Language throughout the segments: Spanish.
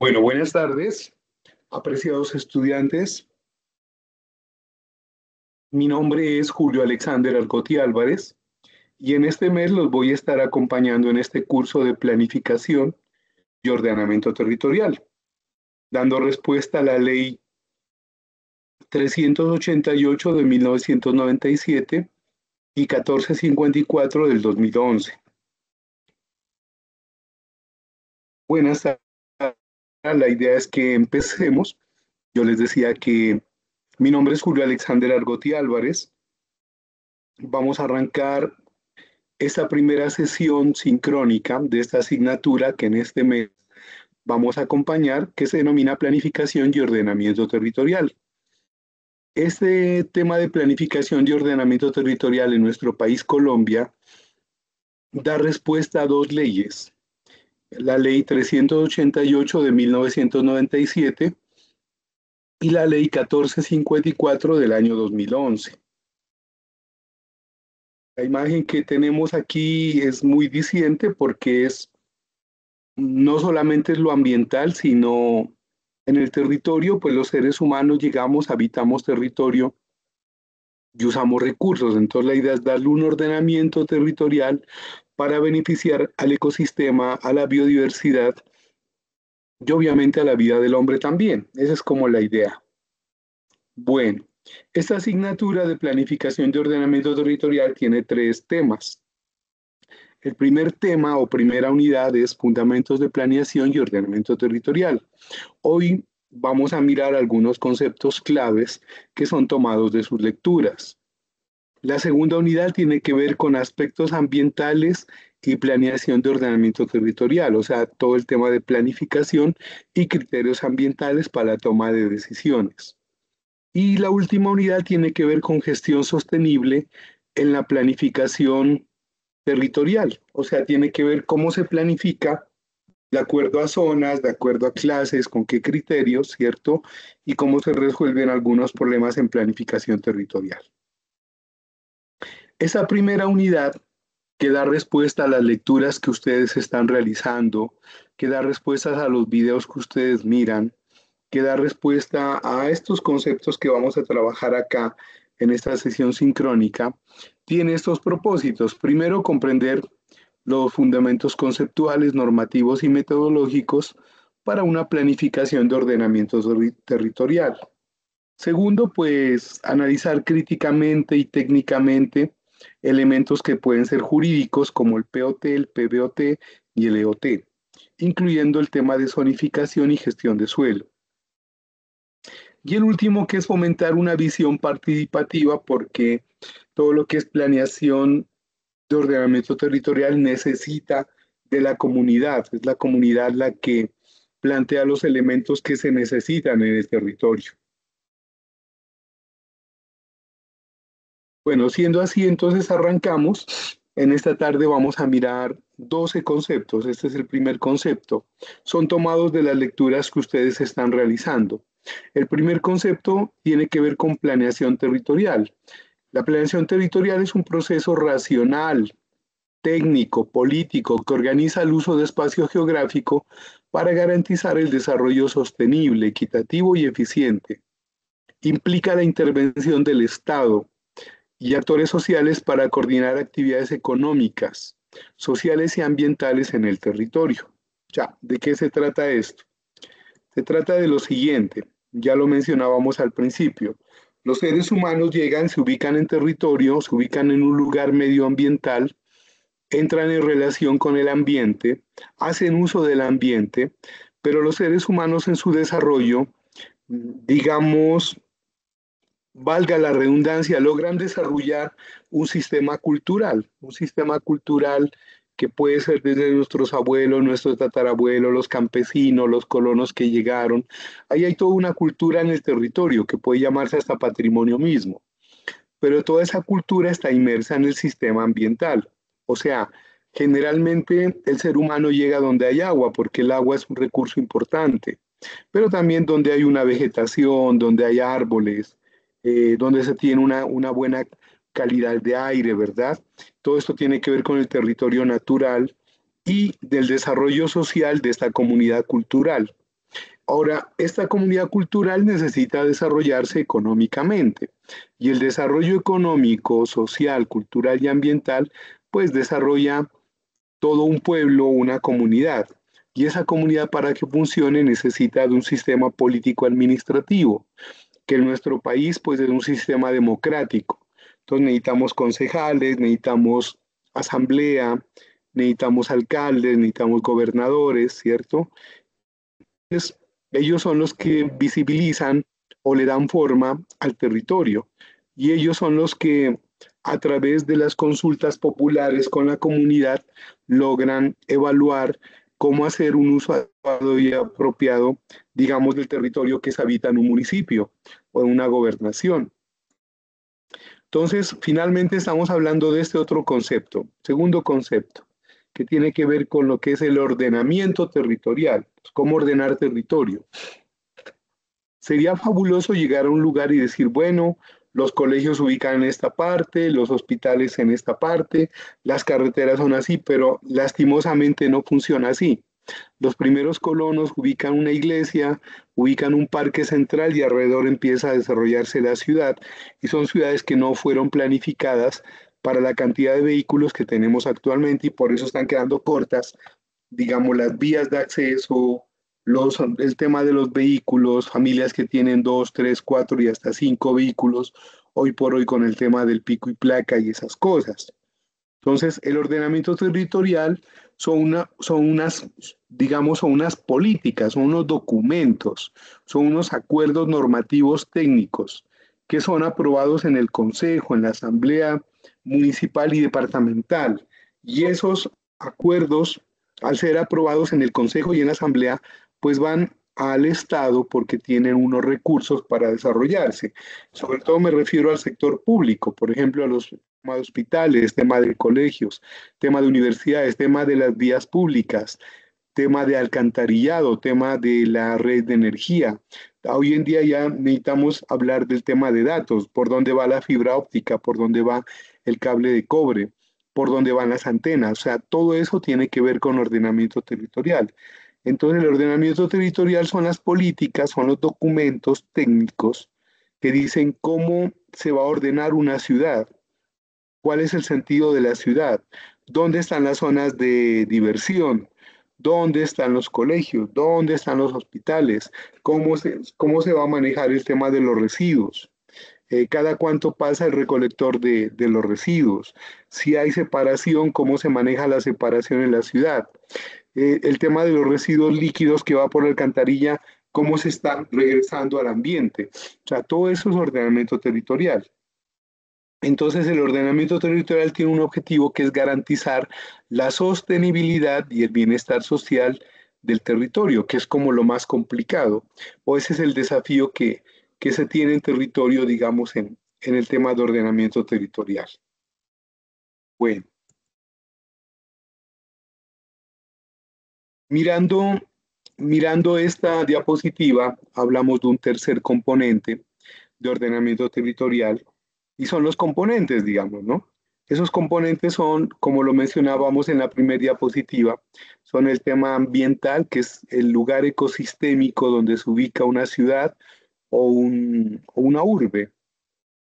Bueno, buenas tardes, apreciados estudiantes. Mi nombre es Julio Alexander Argotti Álvarez y en este mes los voy a estar acompañando en este curso de planificación y ordenamiento territorial, dando respuesta a la Ley 388 de 1997 y 1454 del 2011. Buenas tardes, la idea es que empecemos. Yo les decía que mi nombre es Julio Alexander Argotti Álvarez. Vamos a arrancar esta primera sesión sincrónica de esta asignatura que en este mes vamos a acompañar, que se denomina planificación y ordenamiento territorial. Este tema de planificación y ordenamiento territorial en nuestro país, Colombia, da respuesta a dos leyes. La ley 388 de 1997 y la ley 1454 del año 2011. La imagen que tenemos aquí es muy diciente porque no solamente es lo ambiental, sino en el territorio, pues los seres humanos llegamos, habitamos territorio y usamos recursos. Entonces la idea es darle un ordenamiento territorial para beneficiar al ecosistema, a la biodiversidad y obviamente a la vida del hombre también. Esa es como la idea. Bueno, esta asignatura de planificación de ordenamiento territorial tiene tres temas. El primer tema o primera unidad es fundamentos de planeación y ordenamiento territorial. Hoy vamos a mirar algunos conceptos claves que son tomados de sus lecturas. La segunda unidad tiene que ver con aspectos ambientales y planeación de ordenamiento territorial, o sea, todo el tema de planificación y criterios ambientales para la toma de decisiones. Y la última unidad tiene que ver con gestión sostenible en la planificación territorial, o sea, tiene que ver cómo se planifica de acuerdo a zonas, de acuerdo a clases, con qué criterios, ¿cierto? Y cómo se resuelven algunos problemas en planificación territorial. Esa primera unidad que da respuesta a las lecturas que ustedes están realizando, que da respuestas a los videos que ustedes miran, que da respuesta a estos conceptos que vamos a trabajar acá en esta sesión sincrónica, tiene estos propósitos. Primero, comprender los fundamentos conceptuales, normativos y metodológicos para una planificación de ordenamiento territorial. Segundo, pues analizar críticamente y técnicamente elementos que pueden ser jurídicos como el POT, el PBOT y el EOT, incluyendo el tema de zonificación y gestión de suelo. Y el último, que es fomentar una visión participativa, porque todo lo que es planeación de ordenamiento territorial necesita de la comunidad. Es la comunidad la que plantea los elementos que se necesitan en el territorio. Bueno, siendo así, entonces arrancamos. En esta tarde vamos a mirar 12 conceptos. Este es el primer concepto. Son tomados de las lecturas que ustedes están realizando. El primer concepto tiene que ver con planeación territorial. La planeación territorial es un proceso racional, técnico, político, que organiza el uso de espacio geográfico para garantizar el desarrollo sostenible, equitativo y eficiente. Implica la intervención del Estado y actores sociales para coordinar actividades económicas, sociales y ambientales en el territorio. Ya, ¿de qué se trata esto? Se trata de lo siguiente, ya lo mencionábamos al principio. Los seres humanos llegan, se ubican en territorio, se ubican en un lugar medioambiental, entran en relación con el ambiente, hacen uso del ambiente, pero los seres humanos en su desarrollo, digamos, valga la redundancia, logran desarrollar un sistema cultural que puede ser desde nuestros abuelos, nuestros tatarabuelos, los campesinos, los colonos que llegaron. Ahí hay toda una cultura en el territorio que puede llamarse hasta patrimonio mismo, pero toda esa cultura está inmersa en el sistema ambiental. O sea, generalmente el ser humano llega donde hay agua, porque el agua es un recurso importante, pero también donde hay una vegetación, donde hay árboles, donde se tiene una buena calidad de aire, ¿verdad? Todo esto tiene que ver con el territorio natural y del desarrollo social de esta comunidad cultural. Ahora, esta comunidad cultural necesita desarrollarse económicamente y el desarrollo económico, social, cultural y ambiental, pues desarrolla todo un pueblo, una comunidad. Y esa comunidad para que funcione necesita de un sistema político administrativo, que en nuestro país pues es un sistema democrático. Entonces necesitamos concejales, necesitamos asamblea, necesitamos alcaldes, necesitamos gobernadores, ¿cierto? Entonces, ellos son los que visibilizan o le dan forma al territorio y ellos son los que a través de las consultas populares con la comunidad logran evaluar cómo hacer un uso adecuado y apropiado, digamos, del territorio que se habita en un municipio o en una gobernación. Entonces, finalmente estamos hablando de este otro concepto, segundo concepto, que tiene que ver con lo que es el ordenamiento territorial, cómo ordenar territorio. Sería fabuloso llegar a un lugar y decir, bueno, los colegios se ubican en esta parte, los hospitales en esta parte, las carreteras son así, pero lastimosamente no funciona así. Los primeros colonos ubican una iglesia, ubican un parque central y alrededor empieza a desarrollarse la ciudad. Y son ciudades que no fueron planificadas para la cantidad de vehículos que tenemos actualmente y por eso están quedando cortas, digamos, las vías de acceso, el tema de los vehículos, familias que tienen dos, tres, cuatro y hasta cinco vehículos, hoy por hoy con el tema del pico y placa y esas cosas. Entonces, el ordenamiento territorial son unas, digamos, son unas políticas, son unos documentos, son unos acuerdos normativos técnicos que son aprobados en el Consejo, en la Asamblea Municipal y Departamental. Y esos acuerdos, al ser aprobados en el Consejo y en la Asamblea, pues van al Estado porque tienen unos recursos para desarrollarse. Sobre todo me refiero al sector público, por ejemplo, a los tema de hospitales, tema de colegios, tema de universidades, tema de las vías públicas, tema de alcantarillado, tema de la red de energía. Hoy en día ya necesitamos hablar del tema de datos, por dónde va la fibra óptica, por dónde va el cable de cobre, por dónde van las antenas. O sea, todo eso tiene que ver con ordenamiento territorial. Entonces, el ordenamiento territorial son las políticas, son los documentos técnicos que dicen cómo se va a ordenar una ciudad, cuál es el sentido de la ciudad, dónde están las zonas de diversión, dónde están los colegios, dónde están los hospitales, cómo se va a manejar el tema de los residuos, cada cuánto pasa el recolector de los residuos, si hay separación, cómo se maneja la separación en la ciudad, el tema de los residuos líquidos que va por la alcantarilla, cómo se están regresando al ambiente. O sea, todo eso es ordenamiento territorial. Entonces, el ordenamiento territorial tiene un objetivo que es garantizar la sostenibilidad y el bienestar social del territorio, que es como lo más complicado, o ese es el desafío que se tiene en territorio, digamos, en el tema de ordenamiento territorial. Bueno, mirando, mirando esta diapositiva, hablamos de un tercer componente de ordenamiento territorial y son los componentes, digamos, ¿no? Esos componentes son, como lo mencionábamos en la primera diapositiva, son el tema ambiental, que es el lugar ecosistémico donde se ubica una ciudad o una urbe.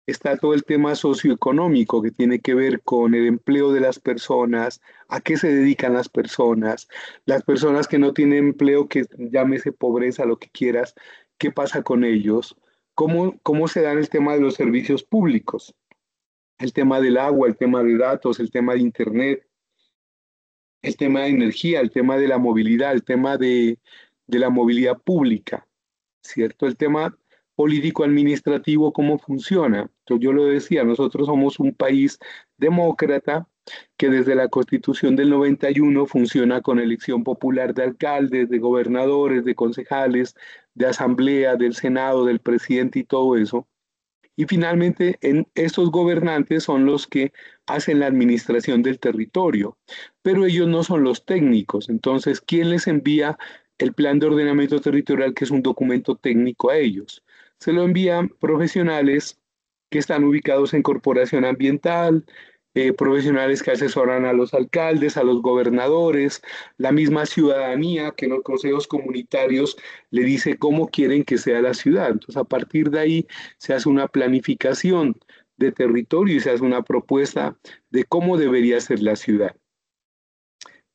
Está todo el tema socioeconómico que tiene que ver con el empleo de las personas, a qué se dedican las personas que no tienen empleo, que llámese pobreza, lo que quieras, qué pasa con ellos, cómo se dan el tema de los servicios públicos, el tema del agua, el tema de datos, el tema de internet, el tema de energía, el tema de la movilidad, el tema de la movilidad pública, ¿cierto? El tema político-administrativo, cómo funciona. Entonces, yo lo decía, nosotros somos un país demócrata que desde la Constitución del 91 funciona con elección popular de alcaldes, de gobernadores, de concejales, de asamblea, del Senado, del presidente y todo eso. Y finalmente, estos gobernantes son los que hacen la administración del territorio, pero ellos no son los técnicos. Entonces, ¿quién les envía el plan de ordenamiento territorial, que es un documento técnico a ellos? Se lo envían profesionales que están ubicados en corporación ambiental, profesionales que asesoran a los alcaldes, a los gobernadores, la misma ciudadanía que en los consejos comunitarios le dice cómo quieren que sea la ciudad. Entonces, a partir de ahí se hace una planificación de territorio y se hace una propuesta de cómo debería ser la ciudad.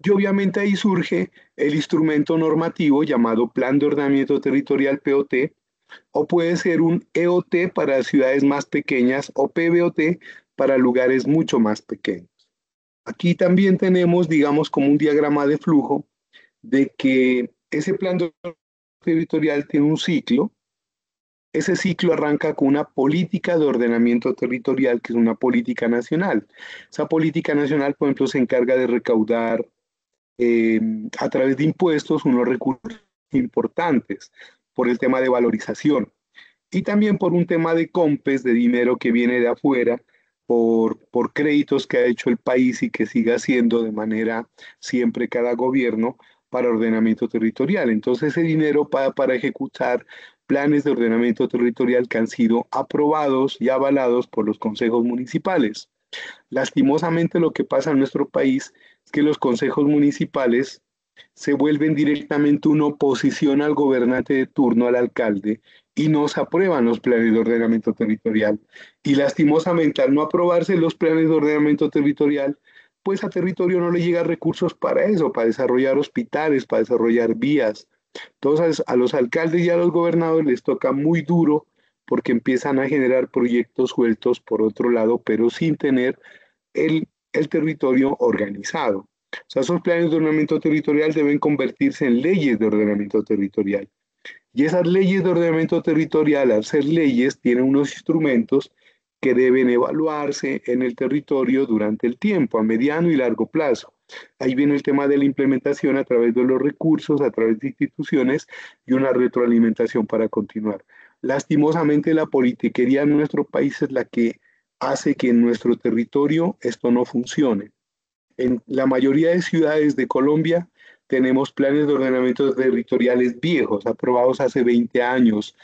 Y obviamente ahí surge el instrumento normativo llamado Plan de Ordenamiento Territorial POT, o puede ser un EOT para ciudades más pequeñas o PBOT para lugares mucho más pequeños. Aquí también tenemos, digamos, como un diagrama de flujo de que ese plan territorial tiene un ciclo. Ese ciclo arranca con una política de ordenamiento territorial, que es una política nacional. Esa política nacional, por ejemplo, se encarga de recaudar eh, a través de impuestos unos recursos importantes por el tema de valorización y también por un tema de compes de dinero que viene de afuera, por créditos que ha hecho el país y que sigue haciendo de manera siempre cada gobierno para ordenamiento territorial. Entonces ese dinero para ejecutar planes de ordenamiento territorial que han sido aprobados y avalados por los consejos municipales. Lastimosamente lo que pasa en nuestro país es que los consejos municipales se vuelven directamente una oposición al gobernante de turno, al alcalde, y no se aprueban los planes de ordenamiento territorial. Y lastimosamente, al no aprobarse los planes de ordenamiento territorial, pues a territorio no le llegan recursos para eso, para desarrollar hospitales, para desarrollar vías. Entonces, a los alcaldes y a los gobernadores les toca muy duro porque empiezan a generar proyectos sueltos por otro lado, pero sin tener el territorio organizado. O sea, esos planes de ordenamiento territorial deben convertirse en leyes de ordenamiento territorial. Y esas leyes de ordenamiento territorial, al ser leyes, tienen unos instrumentos que deben evaluarse en el territorio durante el tiempo, a mediano y largo plazo. Ahí viene el tema de la implementación a través de los recursos, a través de instituciones y una retroalimentación para continuar. Lastimosamente, la politiquería en nuestro país es la que hace que en nuestro territorio esto no funcione. En la mayoría de ciudades de Colombia tenemos planes de ordenamiento territoriales viejos, aprobados hace 20 años,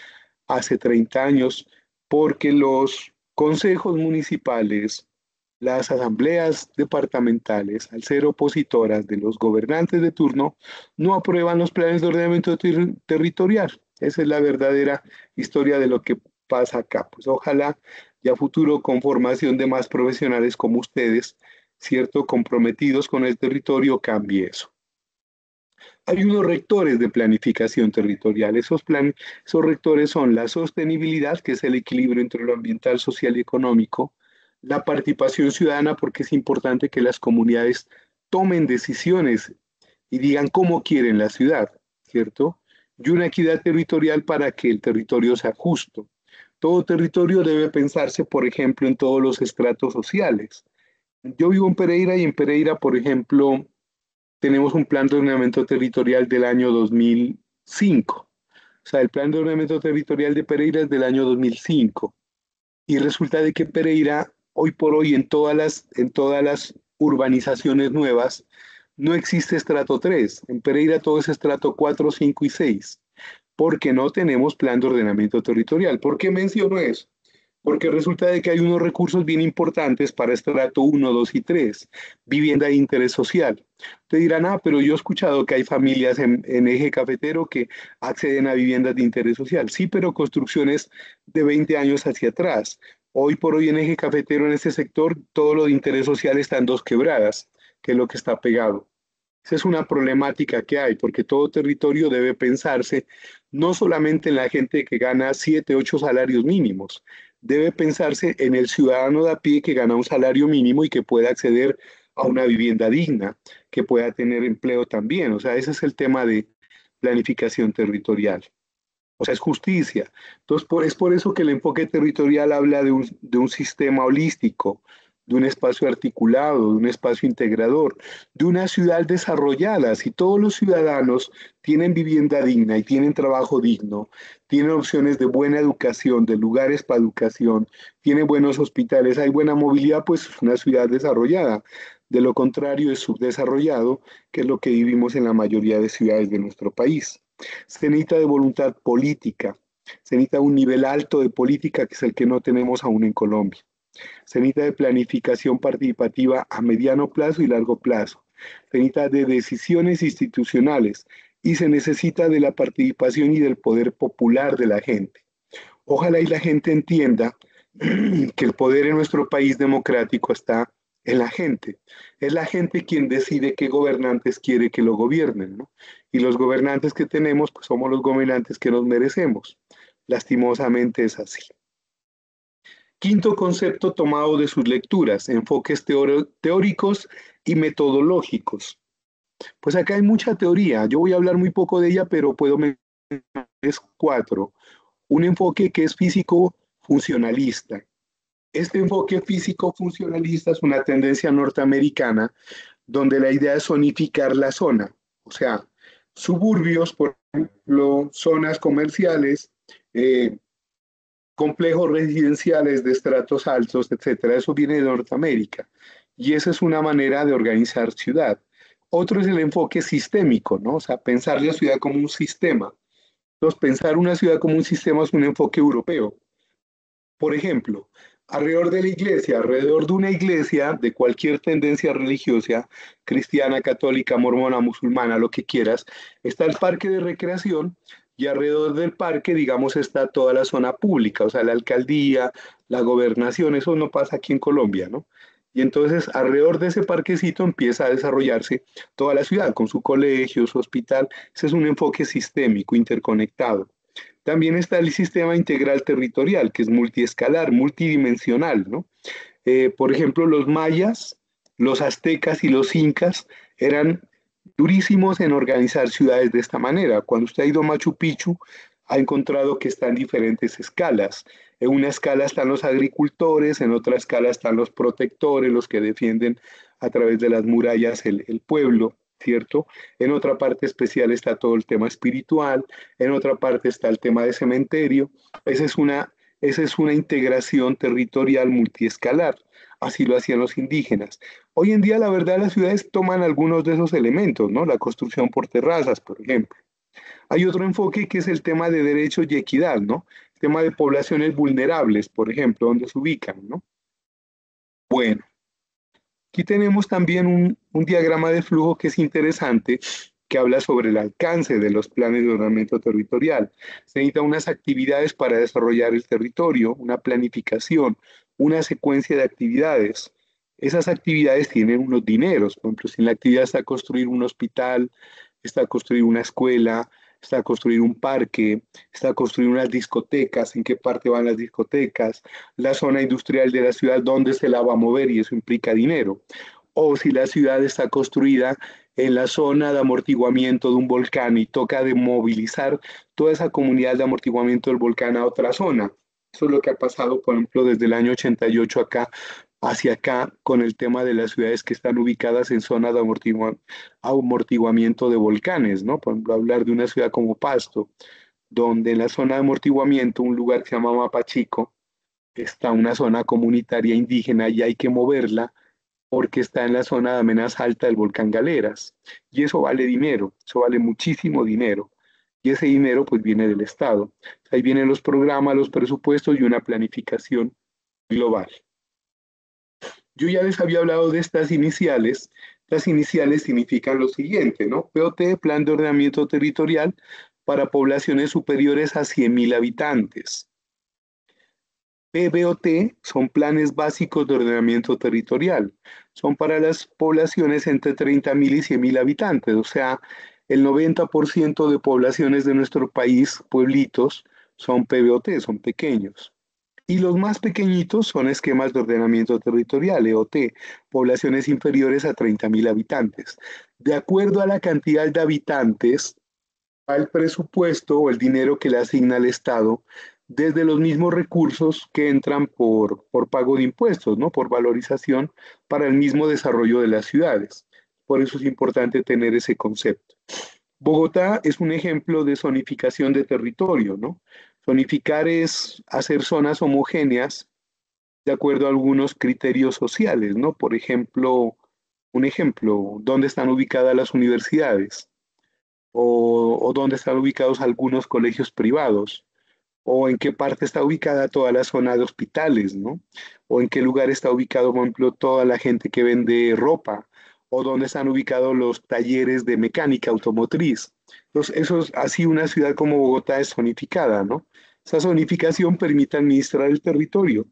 hace 30 años, porque los consejos municipales, las asambleas departamentales, al ser opositoras de los gobernantes de turno, no aprueban los planes de ordenamiento territorial. Esa es la verdadera historia de lo que pasa acá. Pues ojalá ya futuro con formación de más profesionales como ustedes, ¿cierto? Comprometidos con el territorio, cambie eso. Hay unos rectores de planificación territorial. Esos rectores son la sostenibilidad, que es el equilibrio entre lo ambiental, social y económico, la participación ciudadana, porque es importante que las comunidades tomen decisiones y digan cómo quieren la ciudad, ¿cierto? Y una equidad territorial para que el territorio sea justo. Todo territorio debe pensarse, por ejemplo, en todos los estratos sociales. Yo vivo en Pereira y en Pereira, por ejemplo, tenemos un plan de ordenamiento territorial del año 2005. O sea, el plan de ordenamiento territorial de Pereira es del año 2005. Y resulta de que Pereira, hoy por hoy, en todas las urbanizaciones nuevas, no existe estrato 3. En Pereira todo es estrato 4, 5 y 6. Porque no tenemos plan de ordenamiento territorial. ¿Por qué menciono eso? Porque resulta de que hay unos recursos bien importantes para estrato 1, 2 y 3, vivienda de interés social. Te dirán, pero yo he escuchado que hay familias en eje cafetero que acceden a viviendas de interés social. Sí, pero construcciones de 20 años hacia atrás. Hoy por hoy en eje cafetero, en este sector, todo lo de interés social está en Dos Quebradas, que es lo que está pegado. Esa es una problemática que hay, porque todo territorio debe pensarse no solamente en la gente que gana 7, 8 salarios mínimos, debe pensarse en el ciudadano de a pie que gana un salario mínimo y que pueda acceder a una vivienda digna, que pueda tener empleo también. O sea, ese es el tema de planificación territorial. O sea, es justicia. Entonces, es por eso que el enfoque territorial habla de un sistema holístico, de un espacio articulado, de un espacio integrador, de una ciudad desarrollada. Si todos los ciudadanos tienen vivienda digna y tienen trabajo digno, tienen opciones de buena educación, de lugares para educación, tienen buenos hospitales, hay buena movilidad, pues es una ciudad desarrollada. De lo contrario, es subdesarrollado, que es lo que vivimos en la mayoría de ciudades de nuestro país. Se necesita de voluntad política, se necesita un nivel alto de política que es el que no tenemos aún en Colombia. Se necesita de planificación participativa a mediano plazo y largo plazo. Se necesita de decisiones institucionales y se necesita de la participación y del poder popular de la gente. Ojalá y la gente entienda que el poder en nuestro país democrático está en la gente. Es la gente quien decide qué gobernantes quiere que lo gobiernen, ¿no? Y los gobernantes que tenemos, pues somos los gobernantes que nos merecemos. Lastimosamente es así. Quinto concepto tomado de sus lecturas, enfoques teóricos y metodológicos. Pues acá hay mucha teoría. Yo voy a hablar muy poco de ella, pero puedo mencionar cuatro. Un enfoque que es físico funcionalista. Este enfoque físico funcionalista es una tendencia norteamericana donde la idea es zonificar la zona, o sea, suburbios, por ejemplo, zonas comerciales, eh, complejos residenciales de estratos altos, etcétera. Eso viene de Norteamérica y esa es una manera de organizar ciudad. Otro es el enfoque sistémico, ¿no? O sea, pensar la ciudad como un sistema. Entonces, pensar una ciudad como un sistema es un enfoque europeo. Por ejemplo, alrededor de una iglesia de cualquier tendencia religiosa, cristiana, católica, mormona, musulmana, lo que quieras, está el parque de recreación y alrededor del parque, digamos, está toda la zona pública, o sea, la alcaldía, la gobernación, eso no pasa aquí en Colombia, ¿no? Y entonces alrededor de ese parquecito empieza a desarrollarse toda la ciudad, con su colegio, su hospital. Ese es un enfoque sistémico, interconectado. También está el sistema integral territorial, que es multiescalar, multidimensional, ¿no? Por ejemplo, los mayas, los aztecas y los incas eran durísimos en organizar ciudades de esta manera. Cuando usted ha ido a Machu Picchu, ha encontrado que están diferentes escalas. En una escala están los agricultores, en otra escala están los protectores, los que defienden a través de las murallas el pueblo, ¿cierto? En otra parte especial está todo el tema espiritual, en otra parte está el tema de cementerio. Esa es una, esa es una integración territorial multiescalar. Así lo hacían los indígenas. Hoy en día, la verdad, las ciudades toman algunos de esos elementos, ¿no? La construcción por terrazas, por ejemplo. Hay otro enfoque que es el tema de derechos y equidad, ¿no? El tema de poblaciones vulnerables, por ejemplo, donde se ubican, ¿no? Bueno, aquí tenemos también un diagrama de flujo que es interesante, que habla sobre el alcance de los planes de ordenamiento territorial. Se necesitan unas actividades para desarrollar el territorio, una planificación, una secuencia de actividades. Esas actividades tienen unos dineros. Por ejemplo, si en la actividad está construir un hospital, está construir una escuela, está construir un parque, está construir unas discotecas, en qué parte van las discotecas, la zona industrial de la ciudad, dónde se la va a mover y eso implica dinero. O si la ciudad está construida en la zona de amortiguamiento de un volcán y toca de movilizar toda esa comunidad de amortiguamiento del volcán a otra zona. Eso es lo que ha pasado, por ejemplo, desde el año 88 acá hacia acá con el tema de las ciudades que están ubicadas en zonas de amortiguamiento de volcanes, ¿no? Por ejemplo, hablar de una ciudad como Pasto, donde en la zona de amortiguamiento, un lugar que se llama Mapachico, está una zona comunitaria indígena y hay que moverla porque está en la zona de amenaza alta del volcán Galeras. Y eso vale dinero, eso vale muchísimo dinero. Y ese dinero pues viene del Estado. Ahí vienen los programas, los presupuestos y una planificación global. Yo ya les había hablado de estas iniciales. Las iniciales significan lo siguiente, ¿no? POT, Plan de Ordenamiento Territorial para poblaciones superiores a 100.000 habitantes. PBOT son planes básicos de ordenamiento territorial. Son para las poblaciones entre 30.000 y 100.000 habitantes, o sea, el 90% de poblaciones de nuestro país, pueblitos, son PBOT, son pequeños. Y los más pequeñitos son esquemas de ordenamiento territorial, EOT, poblaciones inferiores a 30.000 habitantes. De acuerdo a la cantidad de habitantes, al presupuesto o el dinero que le asigna el Estado, desde los mismos recursos que entran por pago de impuestos, ¿no? Por valorización para el mismo desarrollo de las ciudades. Por eso es importante tener ese concepto. Bogotá es un ejemplo de zonificación de territorio, ¿no? Zonificar es hacer zonas homogéneas de acuerdo a algunos criterios sociales, ¿no? Por ejemplo, un ejemplo, ¿dónde están ubicadas las universidades? O dónde están ubicados algunos colegios privados, o en qué parte está ubicada toda la zona de hospitales, ¿no? O en qué lugar está ubicado, por ejemplo, toda la gente que vende ropa, o dónde están ubicados los talleres de mecánica automotriz. Entonces, eso es así una ciudad como Bogotá es zonificada, ¿no? Esa zonificación permite administrar el territorio.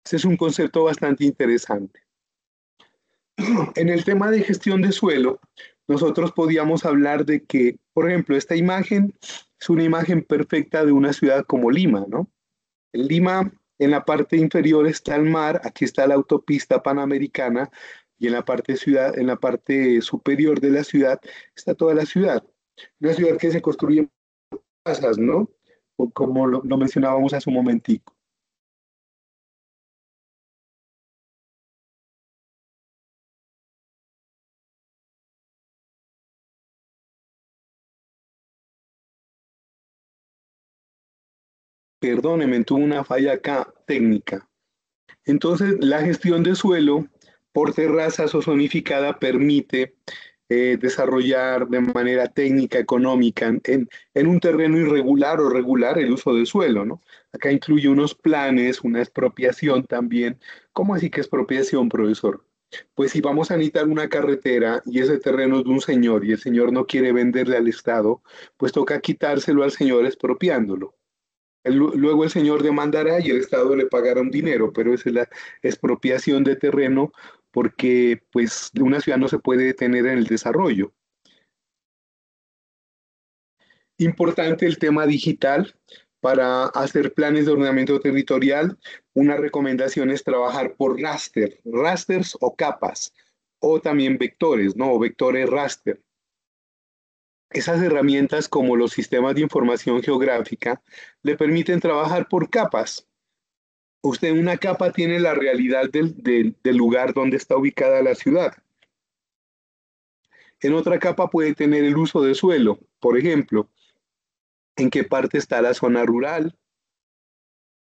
Ese es un concepto bastante interesante. En el tema de gestión de suelo, nosotros podíamos hablar de que, por ejemplo, esta imagen es una imagen perfecta de una ciudad como Lima, ¿no? En Lima, en la parte inferior está el mar, aquí está la autopista panamericana, y en la parte ciudad, en la parte superior de la ciudad está toda la ciudad. Una ciudad que se construye en casas, ¿no? O como lo mencionábamos hace un momentico. Perdóneme, tuve una falla acá técnica. Entonces, la gestión de suelo por terrazas o zonificada permite desarrollar de manera técnica, económica, en un terreno irregular o regular el uso de suelo, ¿no? Acá incluye unos planes, una expropiación también. ¿Cómo así que expropiación, profesor? Pues si vamos a necesitar una carretera y ese terreno es de un señor y el señor no quiere venderle al Estado, pues toca quitárselo al señor expropiándolo. Luego el señor demandará y el Estado le pagará un dinero, pero esa es la expropiación de terreno porque pues una ciudad no se puede detener en el desarrollo. Importante el tema digital para hacer planes de ordenamiento territorial. Una recomendación es trabajar por raster, rasters o capas, o también vectores, ¿no? O vectores raster. Esas herramientas como los sistemas de información geográfica le permiten trabajar por capas. Usted en una capa tiene la realidad del lugar donde está ubicada la ciudad. En otra capa puede tener el uso de suelo, por ejemplo, en qué parte está la zona rural,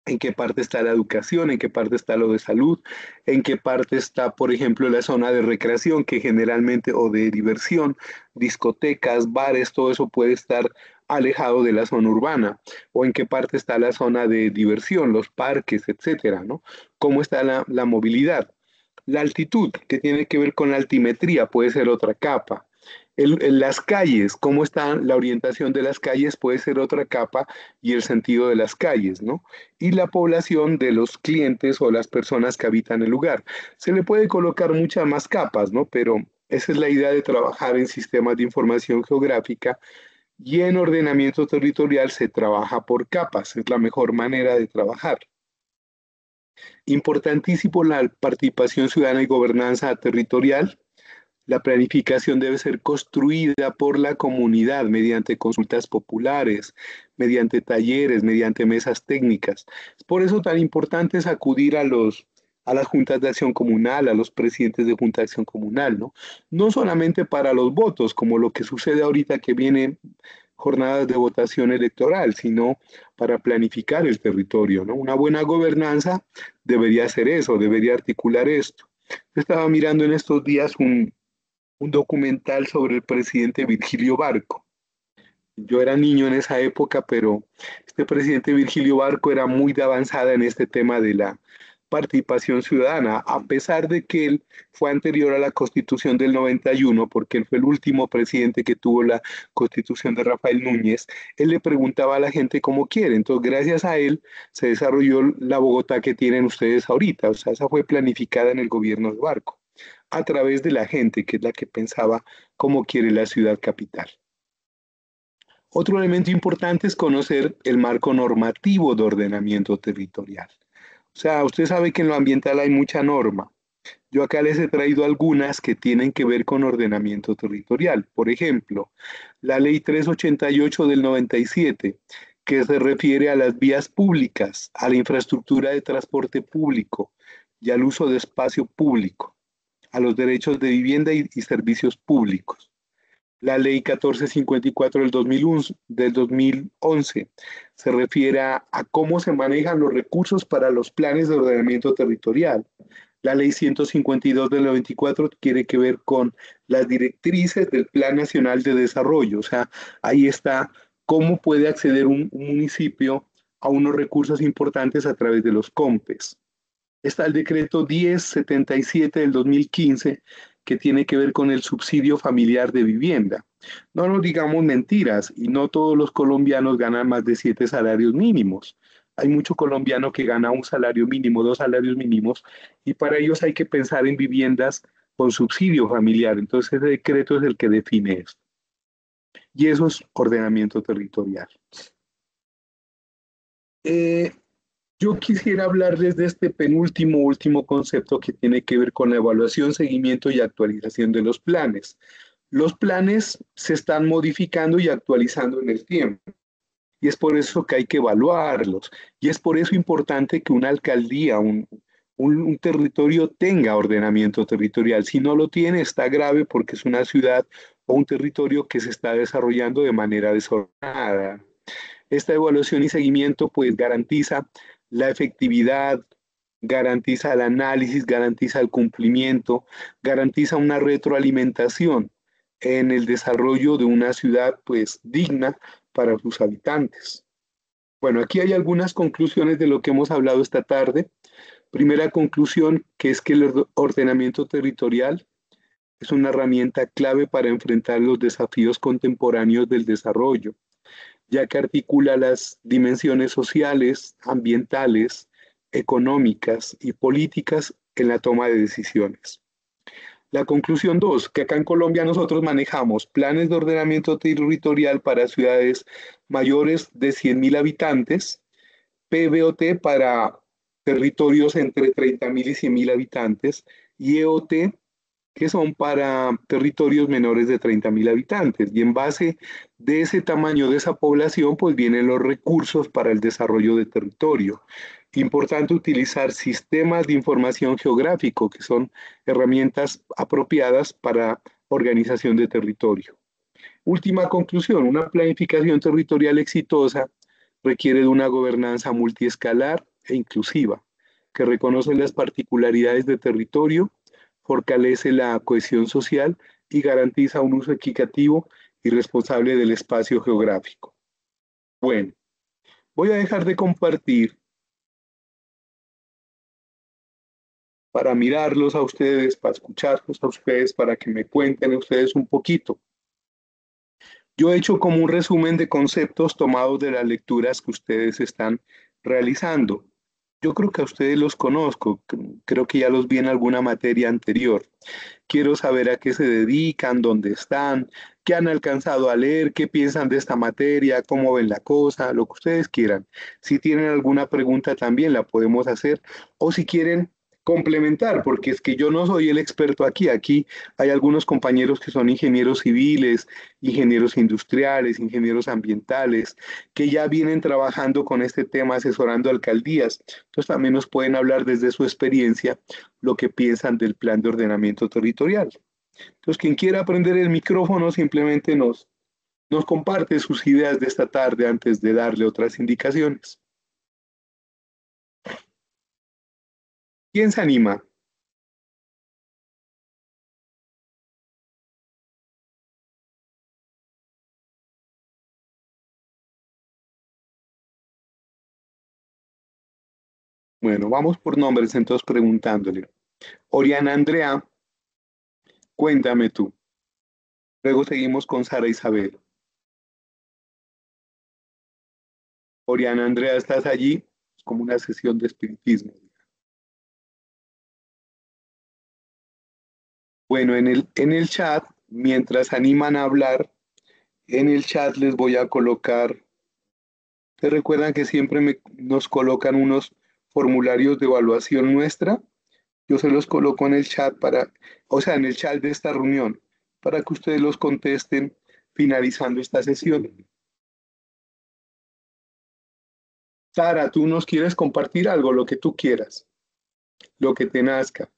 en qué parte está la educación, en qué parte está lo de salud, en qué parte está, por ejemplo, la zona de recreación, que generalmente, o de diversión, discotecas, bares, todo eso puede estar alejado de la zona urbana, o en qué parte está la zona de diversión, los parques, etcétera, ¿no? ¿Cómo está la movilidad? La altitud, que tiene que ver con la altimetría, puede ser otra capa. Las calles, cómo está la orientación de las calles, puede ser otra capa y el sentido de las calles, ¿no? Y la población de los clientes o las personas que habitan el lugar. Se le puede colocar muchas más capas, ¿no? Pero esa es la idea de trabajar en sistemas de información geográfica y en ordenamiento territorial se trabaja por capas, es la mejor manera de trabajar. Importantísimo la participación ciudadana y gobernanza territorial. La planificación debe ser construida por la comunidad mediante consultas populares, mediante talleres, mediante mesas técnicas. Por eso tan importante es acudir a las juntas de acción comunal, a los presidentes de junta de acción comunal, ¿no? No solamente para los votos, como lo que sucede ahorita que vienen jornadas de votación electoral, sino para planificar el territorio, ¿no? Una buena gobernanza debería hacer eso, debería articular esto. Yo estaba mirando en estos días un documental sobre el presidente Virgilio Barco. Yo era niño en esa época, pero este presidente Virgilio Barco era muy de avanzada en este tema de la participación ciudadana, a pesar de que él fue anterior a la Constitución del 91, porque él fue el último presidente que tuvo la Constitución de Rafael Núñez. Él le preguntaba a la gente cómo quiere. Entonces, gracias a él se desarrolló la Bogotá que tienen ustedes ahorita. O sea, esa fue planificada en el gobierno de Barco, a través de la gente, que es la que pensaba cómo quiere la ciudad capital. Otro elemento importante es conocer el marco normativo de ordenamiento territorial. O sea, usted sabe que en lo ambiental hay mucha norma. Yo acá les he traído algunas que tienen que ver con ordenamiento territorial. Por ejemplo, la ley 388 del 97, que se refiere a las vías públicas, a la infraestructura de transporte público y al uso de espacio público, a los derechos de vivienda y servicios públicos. La ley 1454 del 2011 se refiere a cómo se manejan los recursos para los planes de ordenamiento territorial. La ley 152 del 94 tiene que ver con las directrices del Plan Nacional de Desarrollo. O sea, ahí está cómo puede acceder un municipio a unos recursos importantes a través de los COMPES. Está el decreto 1077 del 2015 que tiene que ver con el subsidio familiar de vivienda. No nos digamos mentiras, y no todos los colombianos ganan más de 7 salarios mínimos. Hay mucho colombiano que gana un salario mínimo, 2 salarios mínimos, y para ellos hay que pensar en viviendas con subsidio familiar. Entonces, ese decreto es el que define esto. Y eso es ordenamiento territorial. Eh, yo quisiera hablarles de este último concepto que tiene que ver con la evaluación, seguimiento y actualización de los planes. Los planes se están modificando y actualizando en el tiempo. Y es por eso que hay que evaluarlos. Y es por eso importante que una alcaldía, un territorio tenga ordenamiento territorial. Si no lo tiene, está grave porque es una ciudad o un territorio que se está desarrollando de manera desordenada. Esta evaluación y seguimiento pues garantiza la efectividad, garantiza el análisis, garantiza el cumplimiento, garantiza una retroalimentación en el desarrollo de una ciudad pues digna para sus habitantes. Bueno, aquí hay algunas conclusiones de lo que hemos hablado esta tarde. Primera conclusión, que es que el ordenamiento territorial es una herramienta clave para enfrentar los desafíos contemporáneos del desarrollo, ya que articula las dimensiones sociales, ambientales, económicas y políticas en la toma de decisiones. La conclusión 2, que acá en Colombia nosotros manejamos planes de ordenamiento territorial para ciudades mayores de 100.000 habitantes, PBOT para territorios entre 30.000 y 100.000 habitantes y EOT que son para territorios menores de 30.000 habitantes. Y en base de ese tamaño de esa población, pues vienen los recursos para el desarrollo de territorio. Importante utilizar sistemas de información geográfico, que son herramientas apropiadas para organización de territorio. Última conclusión, una planificación territorial exitosa requiere de una gobernanza multiescalar e inclusiva, que reconoce las particularidades de territorio, fortalece la cohesión social y garantiza un uso equitativo y responsable del espacio geográfico. Bueno, voy a dejar de compartir para mirarlos a ustedes, para escucharlos a ustedes, para que me cuenten a ustedes un poquito. Yo he hecho como un resumen de conceptos tomados de las lecturas que ustedes están realizando. Yo creo que a ustedes los conozco, creo que ya los vi en alguna materia anterior. Quiero saber a qué se dedican, dónde están, qué han alcanzado a leer, qué piensan de esta materia, cómo ven la cosa, lo que ustedes quieran. Si tienen alguna pregunta también la podemos hacer o si quieren complementar, porque es que yo no soy el experto aquí. Aquí hay algunos compañeros que son ingenieros civiles, ingenieros industriales, ingenieros ambientales, que ya vienen trabajando con este tema, asesorando alcaldías. Entonces también nos pueden hablar desde su experiencia lo que piensan del plan de ordenamiento territorial. Entonces, quien quiera aprender el micrófono simplemente nos comparte sus ideas de esta tarde antes de darle otras indicaciones. ¿Quién se anima? Bueno, vamos por nombres, entonces preguntándole. Oriana Andrea, cuéntame tú. Luego seguimos con Sara Isabel. Oriana Andrea, ¿estás allí? Es como una sesión de espiritismo. Bueno, en el chat, mientras animan a hablar, en el chat les voy a colocar. ¿Te recuerdan que siempre nos colocan unos formularios de evaluación nuestra? Yo se los coloco en el chat o sea, en el chat de esta reunión, para que ustedes los contesten finalizando esta sesión. Sara, tú nos quieres compartir algo, lo que tú quieras, lo que te nazca.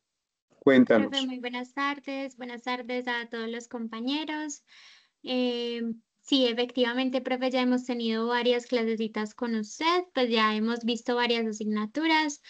Profe, Cuéntanos. muy buenas tardes a todos los compañeros. Sí, efectivamente, profe, ya hemos tenido varias clasecitas con usted, pues ya hemos visto varias asignaturas,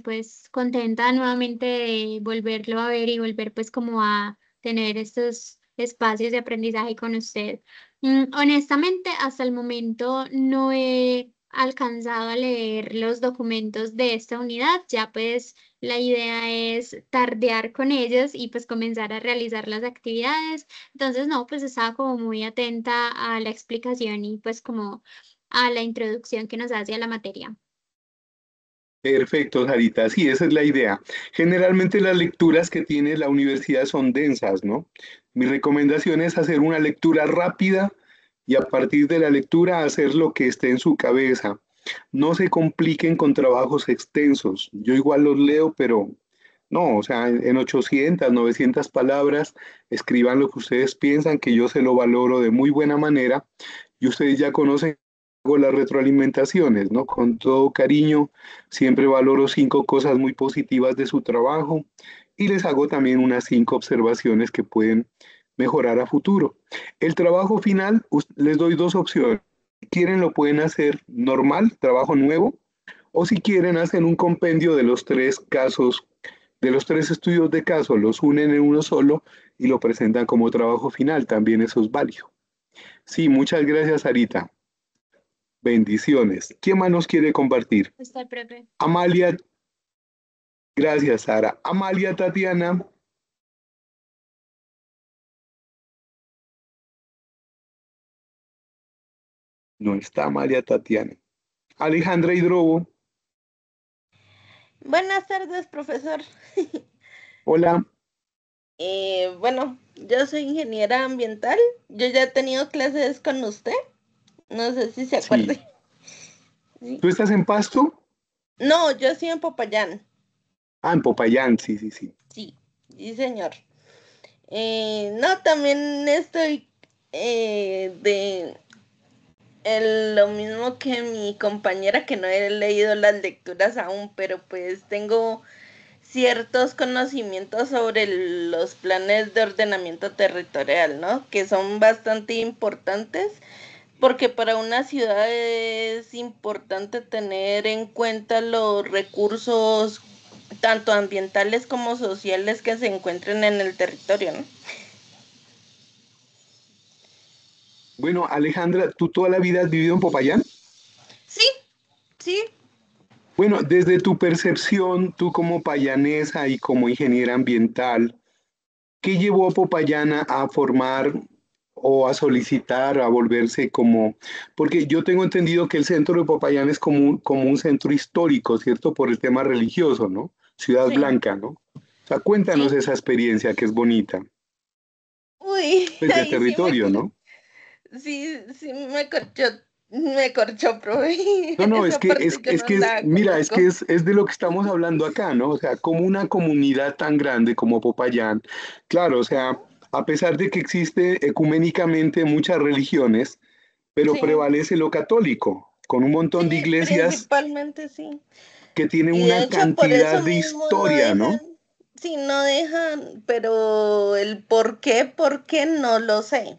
pues contenta nuevamente de volverlo a ver y volver pues como a tener estos espacios de aprendizaje con usted. Honestamente, hasta el momento no he alcanzado a leer los documentos de esta unidad. Ya pues la idea es tardear con ellos y pues comenzar a realizar las actividades. Entonces, no, pues estaba como muy atenta a la explicación y pues como a la introducción que nos hace a la materia. Perfecto, Sarita. Sí, esa es la idea. Generalmente las lecturas que tiene la universidad son densas, ¿no? Mi recomendación es hacer una lectura rápida y a partir de la lectura hacer lo que esté en su cabeza. No se compliquen con trabajos extensos. Yo igual los leo, pero no, o sea, en 800, 900 palabras, escriban lo que ustedes piensan, que yo se lo valoro de muy buena manera y ustedes ya conocen las retroalimentaciones, ¿no? Con todo cariño, siempre valoro 5 cosas muy positivas de su trabajo y les hago también unas 5 observaciones que pueden mejorar a futuro. El trabajo final, les doy 2 opciones. Si quieren, lo pueden hacer normal, trabajo nuevo, o si quieren, hacen un compendio de los 3 casos, de los 3 estudios de caso, los unen en uno solo y lo presentan como trabajo final. También eso es válido. Sí, muchas gracias, Sarita. Bendiciones. ¿Quién más nos quiere compartir? Está el profe. Amalia, gracias, Sara. Amalia, Tatiana, no está Amalia, Tatiana. Alejandra Hidrobo, Buenas tardes, profesor. hola. Bueno, yo soy ingeniera ambiental. Yo ya he tenido clases con usted. No sé si se Sí. acuerde. Sí. ¿Tú estás en Pasto? No, yo estoy en Popayán. Ah, en Popayán, sí, sí, sí. Sí, sí, señor. No, también estoy de lo mismo que mi compañera, que no he leído las lecturas aún, pero pues tengo ciertos conocimientos sobre los planes de ordenamiento territorial, ¿no? Que son bastante importantes porque para una ciudad es importante tener en cuenta los recursos tanto ambientales como sociales que se encuentren en el territorio, ¿no? Bueno, Alejandra, ¿tú toda la vida has vivido en Popayán? Sí, sí. Bueno, desde tu percepción, tú como payanesa y como ingeniera ambiental, ¿qué llevó a Popayán a formar o a solicitar, a volverse como, porque yo tengo entendido que el centro de Popayán es como un centro histórico, ¿cierto? Por el tema religioso, ¿no? Ciudad Sí, Blanca, ¿no? O sea, cuéntanos sí. esa experiencia que es bonita, Uy, pues de ahí sí territorio, ¿no? sí, sí me corchó, profe. No, no, Esa parte yo no la mira, conozco. es de lo que estamos hablando acá, ¿no? O sea, como una comunidad tan grande como Popayán, claro, o sea, Ujú. a pesar de que existe ecuménicamente muchas religiones, pero Sí, prevalece lo católico, con un montón de sí, iglesias principalmente sí. que tienen Y de una hecho por cantidad eso de mismo no historia, ¿no? dejan, sí, no dejan, pero el por qué no lo sé.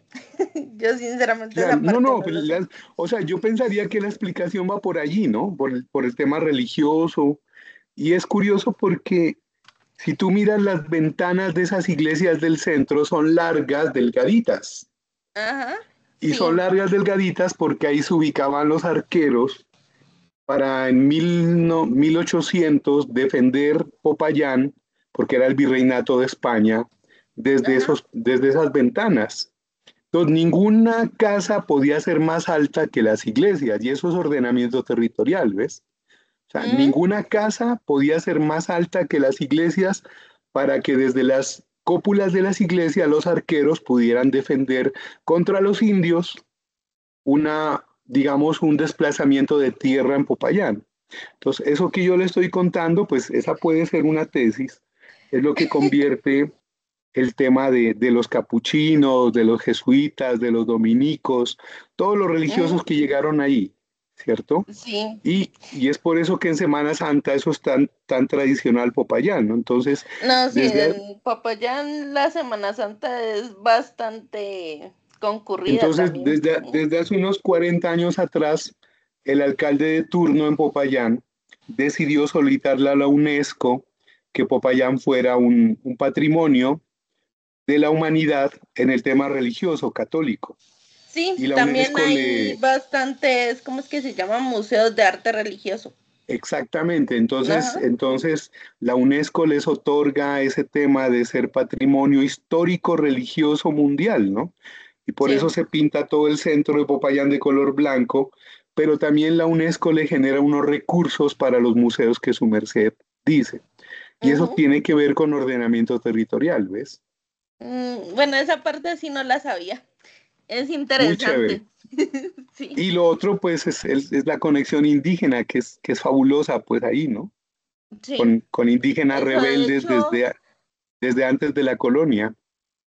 Yo sinceramente Claro, esa no, parte no, no pues lo sé. o sea, yo pensaría que la explicación va por allí, ¿no? Por el tema religioso. Y es curioso porque si tú miras las ventanas de esas iglesias del centro, son largas, delgaditas. Ajá, Y son sí, largas, delgaditas porque ahí se ubicaban los arqueros para en 1800 defender Popayán, porque era el virreinato de España, ajá. desde esas ventanas. Entonces, ninguna casa podía ser más alta que las iglesias, y eso es ordenamiento territorial, ¿ves? O sea, Ujú. ninguna casa podía ser más alta que las iglesias para que desde las cópulas de las iglesias los arqueros pudieran defender contra los indios digamos, un desplazamiento de tierra en Popayán. Entonces, eso que yo le estoy contando, pues esa puede ser una tesis, es lo que convierte el tema de los capuchinos, de los jesuitas, de los dominicos, todos los Ujú. religiosos que llegaron ahí, ¿cierto? Sí. Y es por eso que en Semana Santa eso es tan tradicional Popayán, ¿no? Entonces, No, sí, desde, en Popayán la Semana Santa es bastante concurrida entonces, también. Ujú. desde hace unos 40 años atrás, el alcalde de turno en Popayán decidió solicitarle a la UNESCO que Popayán fuera un patrimonio de la humanidad en el tema religioso católico. Sí, Y la también UNESCO hay le, bastantes, ¿cómo es que se llama? Museos de arte religioso. exactamente, Ajá, entonces la UNESCO les otorga ese tema de ser patrimonio histórico religioso mundial, ¿no? Y por eso sí. se pinta todo el centro de Popayán de color blanco, pero también la UNESCO le genera unos recursos para los museos que su merced dice. Y eso Ujú. tiene que ver con ordenamiento territorial, ¿ves? Bueno, esa parte sí no la sabía. Es Muy chévere. interesante. Sí, Y lo otro, pues, es la conexión indígena, que es fabulosa, pues ahí, ¿no? sí. Con indígenas Eso de rebeldes hecho, desde antes de la colonia.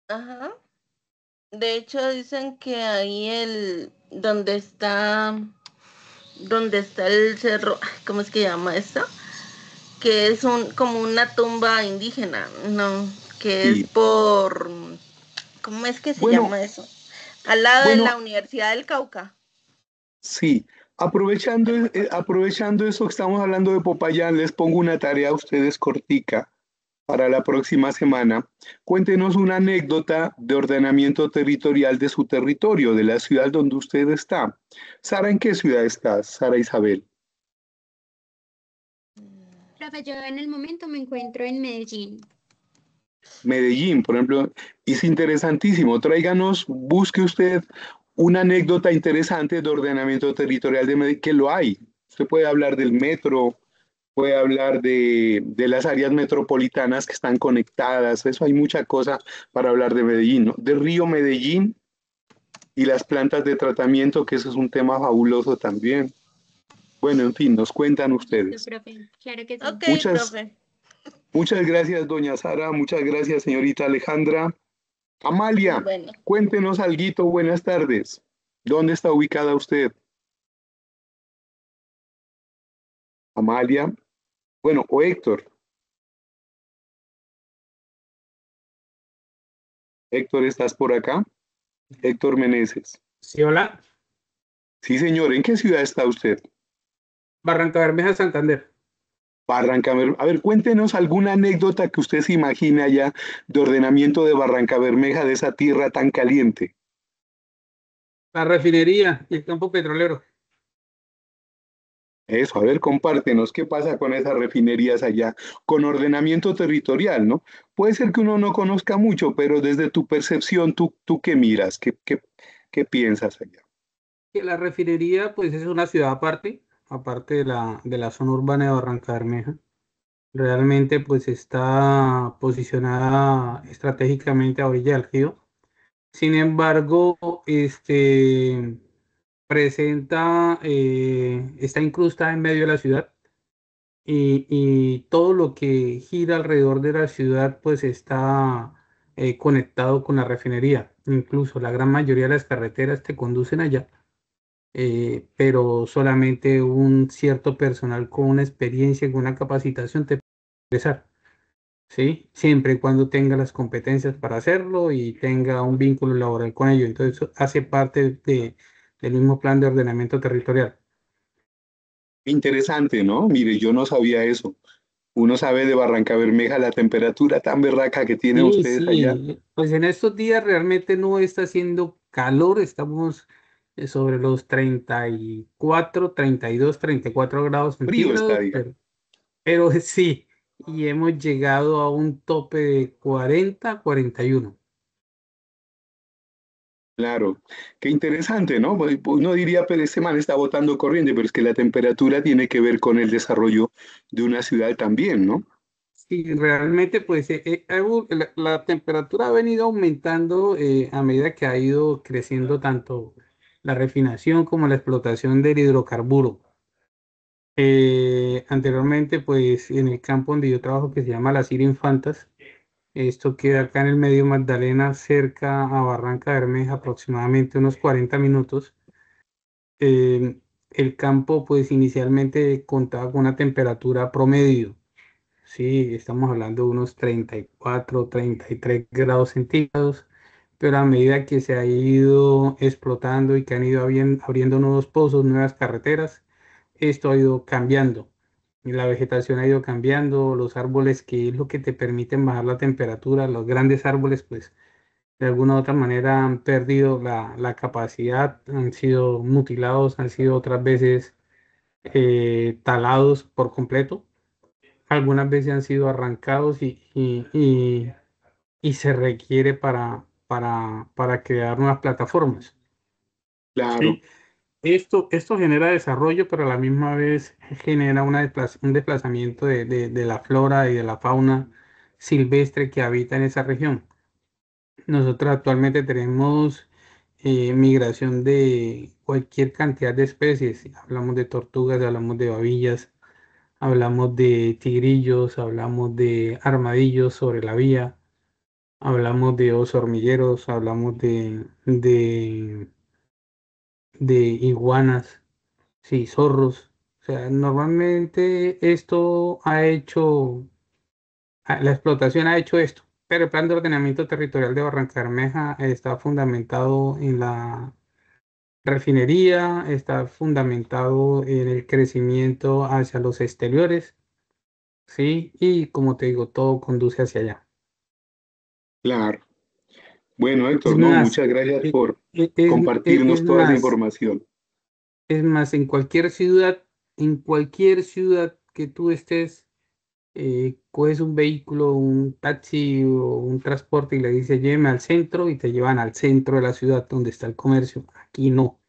ajá. De hecho dicen que ahí donde está el cerro, ay, ¿cómo es que llama esto? Que es como una tumba indígena, no, que es Sí. por, ¿cómo es que se Bueno, llama eso? Al lado de bueno, la Universidad del Cauca. sí. No me acuerdo. Aprovechando eso que estamos hablando de Popayán, les pongo una tarea a ustedes cortica para la próxima semana. Cuéntenos una anécdota de ordenamiento territorial de su territorio, de la ciudad donde usted está. Sara, ¿en qué ciudad estás? Sara Isabel. Profe, yo en el momento me encuentro en Medellín. Medellín, por ejemplo, es interesantísimo. Tráiganos, busque usted una anécdota interesante de ordenamiento territorial de Medellín, que lo hay. Usted puede hablar del metro, puede hablar de las áreas metropolitanas que están conectadas, eso hay mucha cosa para hablar de Medellín, ¿no? De Río Medellín y las plantas de tratamiento, que eso es un tema fabuloso también. Bueno, en fin, nos cuentan Listo, ustedes. profe. Claro que sí. Ok, Muchas, profe. muchas gracias, doña Sara, muchas gracias, señorita Alejandra. Amalia, Bueno, cuéntenos alguito, buenas tardes. ¿Dónde está ubicada usted? Amalia, bueno, o Héctor. Héctor, ¿estás por acá? Héctor Meneses. Sí, hola. Sí, señor, ¿en qué ciudad está usted? Barranca Bermeja, Santander. Barranca, a ver, cuéntenos alguna anécdota que usted se imagine allá de ordenamiento de Barranca Bermeja, de esa tierra tan caliente. La refinería y el campo petrolero. Eso, a ver, compártenos qué pasa con esas refinerías allá, con ordenamiento territorial, ¿no? Puede ser que uno no conozca mucho, pero desde tu percepción, ¿tú qué miras? ¿Qué piensas allá? Que la refinería, pues, es una ciudad aparte, aparte de la zona urbana de Barranca Bermeja. Realmente, pues, está posicionada estratégicamente a orilla del río. Sin embargo, está incrustada en medio de la ciudad y todo lo que gira alrededor de la ciudad pues está conectado con la refinería. Incluso la gran mayoría de las carreteras te conducen allá, pero solamente un cierto personal con una experiencia, con una capacitación te puede ingresar, ¿sí? Siempre y cuando tenga las competencias para hacerlo y tenga un vínculo laboral con ello. Entonces, eso hace parte del mismo plan de ordenamiento territorial. Interesante, ¿no? Mire, yo no sabía eso. Uno sabe de Barranca Bermeja la temperatura tan berraca que tienen Sí, ustedes allá. sí, pues en estos días realmente no está haciendo calor, estamos sobre los 34, 32, 34 grados Frío está, centígrados, diga. pero sí, y hemos llegado a un tope de 40, 41. Claro, qué interesante, ¿no? Pues, uno diría, pero este man está botando corriente, pero es que la temperatura tiene que ver con el desarrollo de una ciudad también, ¿no? Sí, realmente pues la temperatura ha venido aumentando a medida que ha ido creciendo tanto la refinación como la explotación del hidrocarburo. Anteriormente, pues en el campo donde yo trabajo, que se llama Las Infantas, esto queda acá en el medio Magdalena, cerca a Barranca Bermeja, aproximadamente unos 40 minutos. Eh, el campo, pues inicialmente contaba con una temperatura promedio, sí, estamos hablando de unos 34, 33 grados centígrados, pero a medida que se ha ido explotando y que han ido abriendo nuevos pozos, nuevas carreteras, esto ha ido cambiando. Y la vegetación ha ido cambiando, los árboles, que es lo que te permiten bajar la temperatura, los grandes árboles, pues de alguna u otra manera han perdido la capacidad, han sido mutilados, han sido otras veces talados por completo, algunas veces han sido arrancados y se requiere para crear nuevas plataformas. Claro, ¿Sí? Esto genera desarrollo, pero a la misma vez genera un desplazamiento de la flora y de la fauna silvestre que habita en esa región. Nosotros actualmente tenemos migración de cualquier cantidad de especies. Hablamos de tortugas, hablamos de babillas, hablamos de tigrillos, hablamos de armadillos sobre la vía, hablamos de osos hormigueros, hablamos de iguanas, sí, zorros. O sea, normalmente esto ha hecho, la explotación ha hecho esto, pero el plan de ordenamiento territorial de Barranca Bermeja está fundamentado en la refinería, está fundamentado en el crecimiento hacia los exteriores, ¿sí? Y como te digo, todo conduce hacia allá. claro. Bueno, Es Héctor, no, más, muchas gracias e- por e- es, compartirnos toda esa información. es más, en cualquier ciudad que tú estés, coges un vehículo, un taxi o un transporte y le dices, lléveme al centro y te llevan al centro de la ciudad donde está el comercio. Aquí no,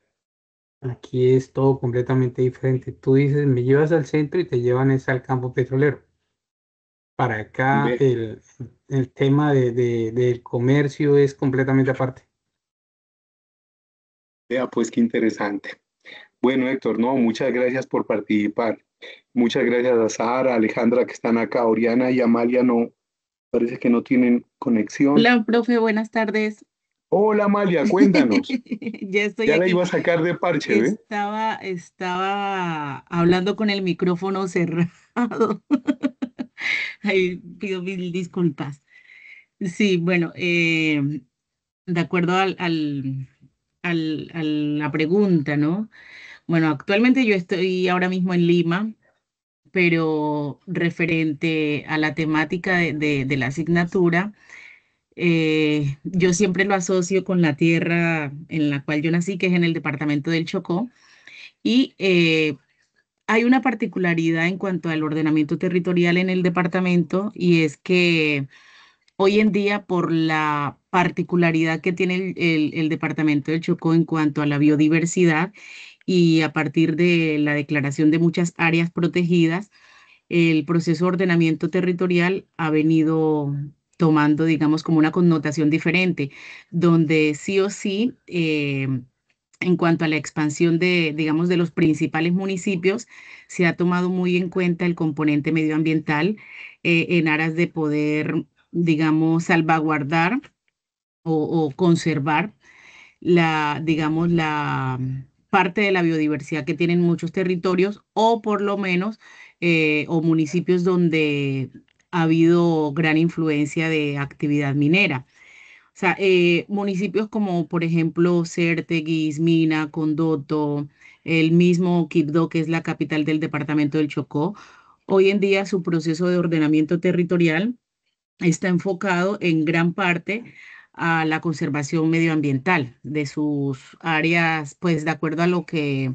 aquí es todo completamente diferente. Tú dices, me llevas al centro y te llevan es al campo petrolero. Para acá Ve- el tema del comercio es completamente aparte. Vea, pues qué interesante. Bueno, Héctor, no, muchas gracias por participar. Muchas gracias a Sara, a Alejandra que están acá, Oriana y Amalia no, parece que no tienen conexión. Hola, profe, buenas tardes. Hola Amalia, cuéntanos. Ya estoy Ya la iba aquí. a sacar de parche, ¿ve? Estaba hablando con el micrófono cerrado. Ay, pido mil disculpas. Sí, bueno, de acuerdo a la pregunta, ¿no? Bueno, actualmente yo estoy ahora mismo en Lima, pero referente a la temática de la asignatura. Yo siempre lo asocio con la tierra en la cual yo nací, que es en el departamento del Chocó, y hay una particularidad en cuanto al ordenamiento territorial en el departamento, y es que hoy en día, por la particularidad que tiene el departamento del Chocó en cuanto a la biodiversidad, y a partir de la declaración de muchas áreas protegidas, el proceso de ordenamiento territorial ha venido tomando, digamos, como una connotación diferente, donde sí o sí, en cuanto a la expansión de, digamos, de los principales municipios, se ha tomado muy en cuenta el componente medioambiental en aras de poder, digamos, salvaguardar o conservar digamos, la parte de la biodiversidad que tienen muchos territorios o por lo menos, o municipios donde ha habido gran influencia de actividad minera. O sea, municipios como, por ejemplo, Sértegui, Ismina, Condoto, el mismo Quibdó, que es la capital del departamento del Chocó, hoy en día su proceso de ordenamiento territorial está enfocado en gran parte a la conservación medioambiental de sus áreas, pues de acuerdo a lo que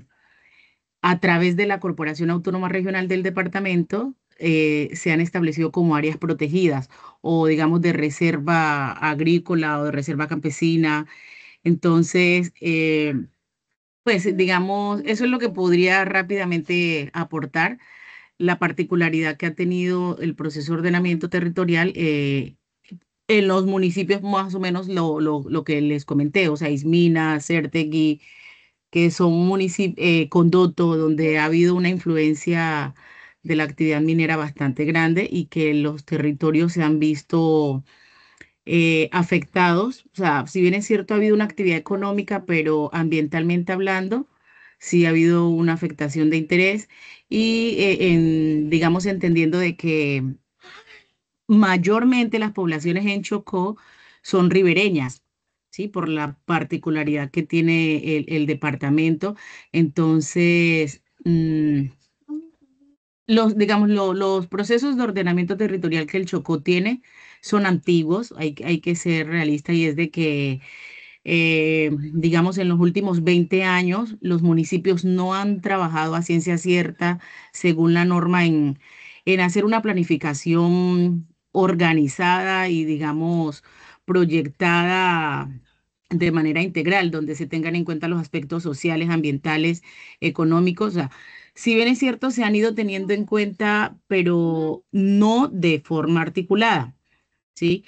a través de la Corporación Autónoma Regional del departamento se han establecido como áreas protegidas o digamos de reserva agrícola o de reserva campesina. Entonces, pues digamos, eso es lo que podría rápidamente aportar la particularidad que ha tenido el proceso de ordenamiento territorial en los municipios más o menos lo que les comenté, o sea, Ismina, Sértegui, que son municipios, Condoto, donde ha habido una influencia de la actividad minera bastante grande y que los territorios se han visto afectados. O sea, si bien es cierto, ha habido una actividad económica, pero ambientalmente hablando, sí ha habido una afectación de interés y, digamos, entendiendo de que mayormente las poblaciones en Chocó son ribereñas, ¿sí? Por la particularidad que tiene el departamento. Entonces, digamos, los procesos de ordenamiento territorial que el Chocó tiene son antiguos, hay que ser realista y es de que, digamos, en los últimos 20 años los municipios no han trabajado a ciencia cierta según la norma en hacer una planificación organizada y, digamos, proyectada de manera integral, donde se tengan en cuenta los aspectos sociales, ambientales, económicos. O sea, si bien es cierto, se han ido teniendo en cuenta, pero no de forma articulada, ¿sí?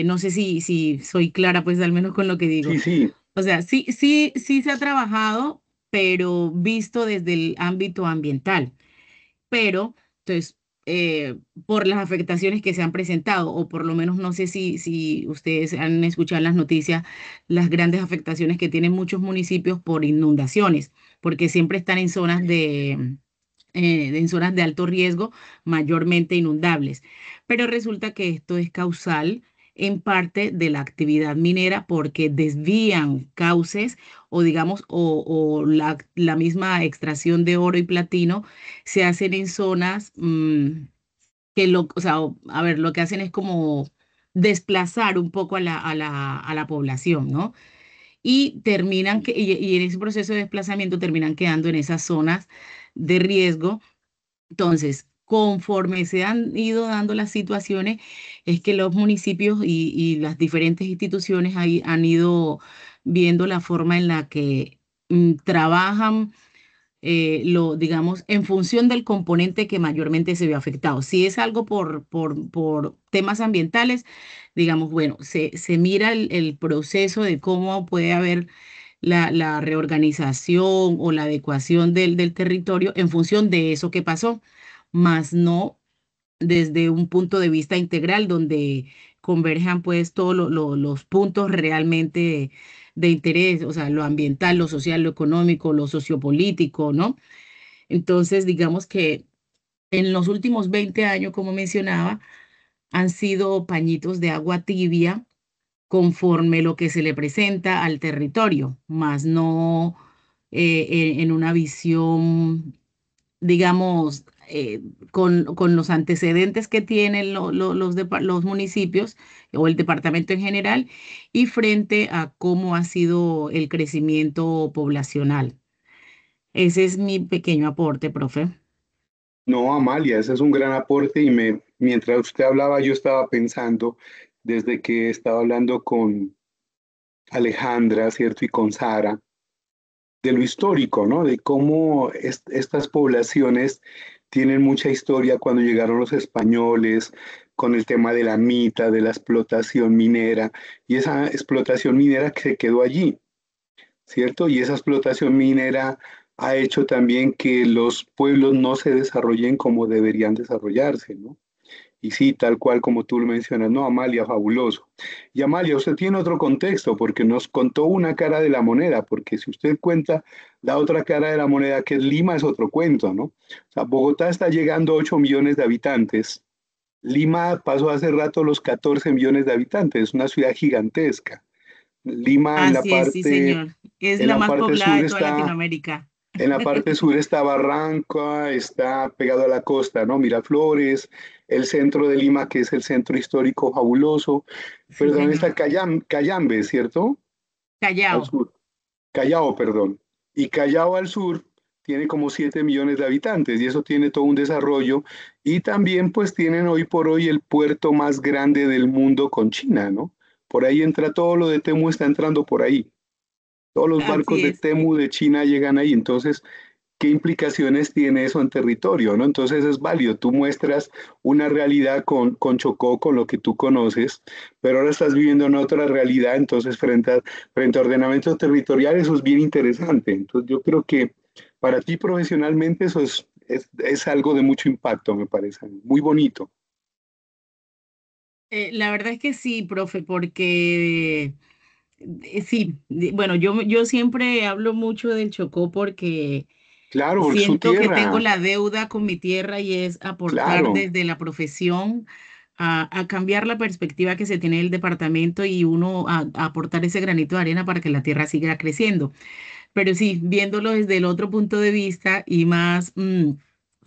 No sé si soy clara, pues al menos con lo que digo. Sí, sí, O sea, sí se ha trabajado, pero visto desde el ámbito ambiental, pero entonces por las afectaciones que se han presentado, o por lo menos no sé si ustedes han escuchado en las noticias las grandes afectaciones que tienen muchos municipios por inundaciones, porque siempre están en zonas en zonas de alto riesgo, mayormente inundables. Pero resulta que esto es causal en parte de la actividad minera porque desvían cauces o digamos, o la misma extracción de oro y platino se hacen en zonas o sea, a ver, lo que hacen es como desplazar un poco a la población, ¿no? Y en ese proceso de desplazamiento terminan quedando en esas zonas de riesgo. Entonces, conforme se han ido dando las situaciones, es que los municipios y las diferentes instituciones ahí han ido viendo la forma en la que trabajan digamos, en función del componente que mayormente se ve afectado. Si es algo por temas ambientales, digamos, bueno, se mira el proceso de cómo puede haber la reorganización o la adecuación del territorio en función de eso que pasó, más no desde un punto de vista integral donde converjan pues todos los puntos realmente de interés, o sea, lo ambiental, lo social, lo económico, lo sociopolítico, ¿no? Entonces, digamos que en los últimos 20 años, como mencionaba, han sido pañitos de agua tibia conforme lo que se le presenta al territorio, más no en una visión digamos, con los antecedentes que tienen los municipios o el departamento en general y frente a cómo ha sido el crecimiento poblacional. Ese es mi pequeño aporte, profe. no, Amalia, ese es un gran aporte y mientras usted hablaba yo estaba pensando, desde que estaba hablando con Alejandra, ¿cierto? Y con Sara, de lo histórico, ¿no? De cómo estas poblaciones tienen mucha historia cuando llegaron los españoles, con el tema de la mita, de la explotación minera, y esa explotación minera que se quedó allí, ¿cierto? Y esa explotación minera ha hecho también que los pueblos no se desarrollen como deberían desarrollarse, ¿no? Y sí, tal cual como tú lo mencionas, no, Amalia, fabuloso. Y Amalia, usted tiene otro contexto porque nos contó una cara de la moneda, porque si usted cuenta la otra cara de la moneda, que es Lima, es otro cuento, ¿no? O sea, Bogotá está llegando a 8 millones de habitantes. Lima pasó hace rato los 14 millones de habitantes, es una ciudad gigantesca. Lima Así es, sí, señor. Es en la la más parte poblada sur de toda está Latinoamérica. en la parte sur está Barranca, está pegado a la costa, ¿no? Miraflores, el centro de Lima, que es el centro histórico fabuloso, Sí, pero también señor. está Cayambe, ¿cierto? Al Callao. sur. Callao, perdón. Y Callao al sur tiene como 7 millones de habitantes y eso tiene todo un desarrollo. Y también pues tienen hoy por hoy el puerto más grande del mundo con China, ¿no? Por ahí entra todo lo de Temu, está entrando por ahí. Todos los barcos Así de es. Temu de China llegan ahí. Entonces, ¿qué implicaciones tiene eso en territorio, ¿no? Entonces es válido, tú muestras una realidad con Chocó, con lo que tú conoces, pero ahora estás viviendo en otra realidad, entonces frente a ordenamiento territorial eso es bien interesante. Entonces yo creo que para ti profesionalmente eso es algo de mucho impacto, me parece, muy bonito. La verdad es que sí, profe, porque sí, bueno, yo siempre hablo mucho del Chocó porque Claro, porque es su siento que tengo tierra, la deuda con mi tierra y es aportar claro. desde la profesión a cambiar la perspectiva que se tiene del departamento y uno a aportar ese granito de arena para que la tierra siga creciendo. Pero sí, viéndolo desde el otro punto de vista y más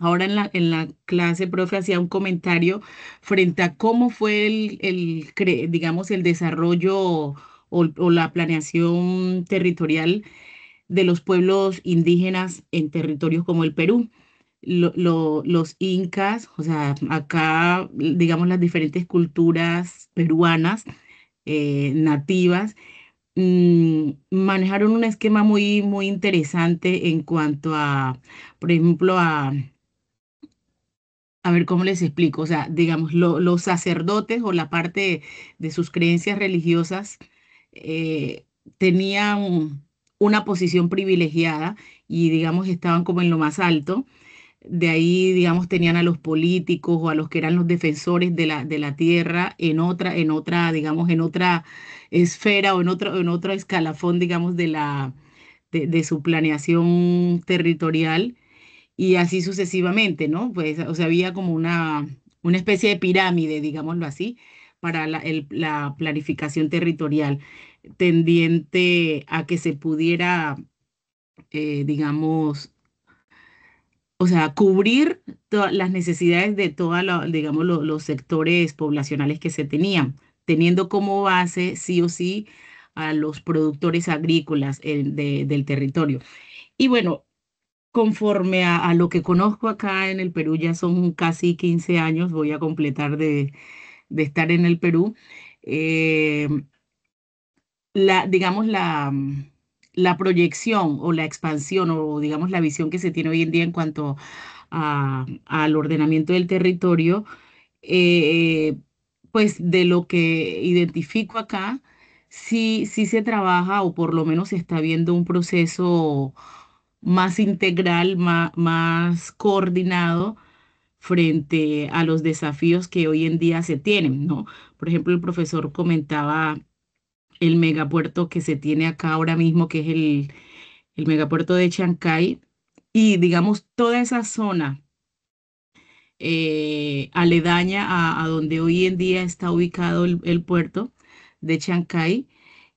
ahora en la clase, profe, hacía un comentario frente a cómo fue digamos, el desarrollo o la planeación territorial de los pueblos indígenas en territorios como el Perú. Los incas, o sea, acá, digamos, las diferentes culturas peruanas nativas manejaron un esquema muy, muy interesante en cuanto a, por ejemplo, a ver cómo les explico, o sea, digamos, los sacerdotes o la parte de sus creencias religiosas eh, tenían una posición privilegiada y, digamos, estaban como en lo más alto. De ahí, digamos, tenían a los políticos o a los que eran los defensores de la tierra en otra, digamos, en otra esfera o en otro escalafón, digamos, de su planeación territorial y así sucesivamente, ¿no? Pues, o sea, había como una especie de pirámide, digámoslo así, para la planificación territorial, tendiente a que se pudiera, digamos, o sea, cubrir todas las necesidades de todos, digamos, los sectores poblacionales que se tenían, teniendo como base, sí o sí, a los productores agrícolas del territorio. Y bueno, conforme a lo que conozco acá en el Perú, ya son casi 15 años, voy a completar de estar en el Perú, eh, digamos, la proyección o la expansión o digamos la visión que se tiene hoy en día en cuanto al ordenamiento del territorio, eh, pues de lo que identifico acá, sí se trabaja o por lo menos se está viendo un proceso más integral, más coordinado frente a los desafíos que hoy en día se tienen, ¿no? Por ejemplo, el profesor comentaba el megapuerto que se tiene acá ahora mismo, que es el megapuerto de Chancay, y digamos toda esa zona aledaña a donde hoy en día está ubicado el puerto de Chancay,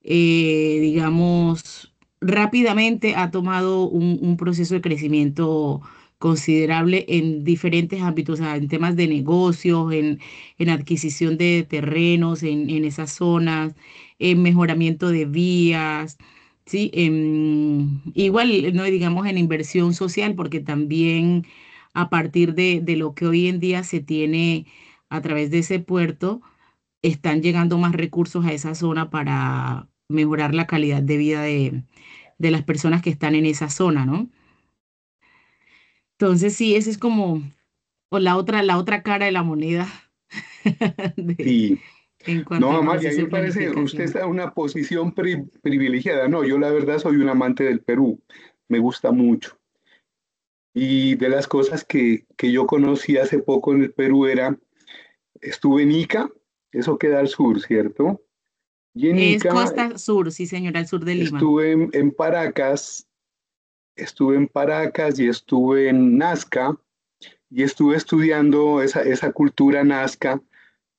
digamos, rápidamente ha tomado un proceso de crecimiento considerable en diferentes ámbitos, o sea, en temas de negocios, en adquisición de terrenos en esas zonas, en mejoramiento de vías. Sí, igual, no digamos en inversión social, porque también a partir de lo que hoy en día se tiene a través de ese puerto, están llegando más recursos a esa zona para mejorar la calidad de vida de las personas que están en esa zona, ¿no? Entonces, sí, esa es como o la otra cara de la moneda de, Sí. en cuanto No, al Amalia, a mí proceso me de parece, usted planificación. está en una posición privilegiada. No, yo la verdad soy un amante del Perú, me gusta mucho. Y de las cosas que yo conocí hace poco en el Perú era, estuve en Ica, eso queda al sur, ¿cierto? Y en Es Ica Costa Sur, sí, señora, al sur de Lima. estuve estuve en Paracas y estuve en Nazca y estuve estudiando esa cultura nazca